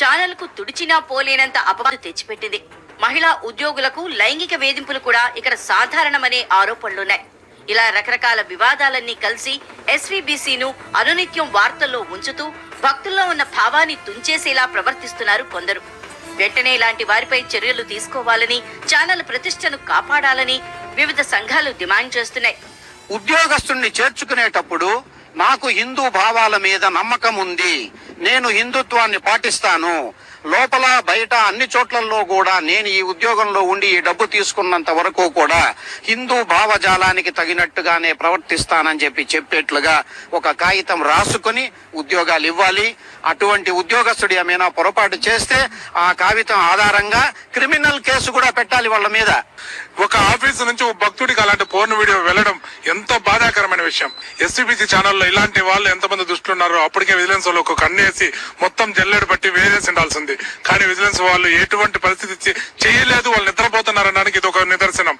Channel కు తుడిచినా పోలేనంత అపవాదు తెచ్చిపెట్టింది. మహిళా ఉద్యోగులకు లైంగిక వేధింపులు కూడా ఇక్కడ సాధారణమనే ఆరోపణలున్నాయి. ఇలా రకరకాల వివాదాలన్నీ కలిసి ఎస్వీబీసీను అనునిత్యం వార్తల్లో ఉంచుతూ భక్తుల్లో ఉన్న భావాన్ని తుంచేసేలా ప్రవర్తిస్తున్నారు కొందరు. వెంటనే ఇలాంటి వారిపై చర్యలు తీసుకోవాలని, ఛానల్ ప్రతిష్టను కాపాడాలని వివిధ సంఘాలు డిమాండ్ చేస్తున్నాయి. ఉద్యోగస్తుణ్ణి చేర్చుకునేటప్పుడు నాకు హిందూ భావాల మీద నమ్మకం ఉంది, నేను హిందుత్వాన్ని పాటిస్తాను, లోపల బయట అన్ని చోట్లలో కూడా నేను ఈ ఉద్యోగంలో ఉండి ఈ డబ్బు తీసుకున్నంత వరకు కూడా హిందూ భావజాలానికి తగినట్టుగానే ప్రవర్తిస్తానని చెప్పేట్లుగా ఒక కాగితం రాసుకుని ఉద్యోగాలు ఇవ్వాలి. అటువంటి ఉద్యోగస్తుడు ఏమైనా పొరపాటు చేస్తే ఆ కాగితం ఆధారంగా క్రిమినల్ కేసు కూడా పెట్టాలి వాళ్ళ మీద. ఒక ఆఫీసు నుంచి ఒక భక్తుడికి అలాంటి పోర్న్ వీడియో వెళ్ళడం ఎంతో బాధాకరమైన విషయం. ఎస్వీబీసీ ఛానల్లో ఇలాంటి వాళ్ళు ఎంతమంది దుష్టులు ఉన్నారో అప్పటికే విజిలెన్స్ వాళ్ళు ఒక కన్నేసి మొత్తం జల్లెడు పట్టి వేరేసి ఉండాల్సింది. కానీ విజిలెన్స్ వాళ్ళు ఎటువంటి పరిస్థితి చేయలేదు, వాళ్ళు నిద్రపోతున్నారనడానికి ఇది ఒక నిదర్శనం.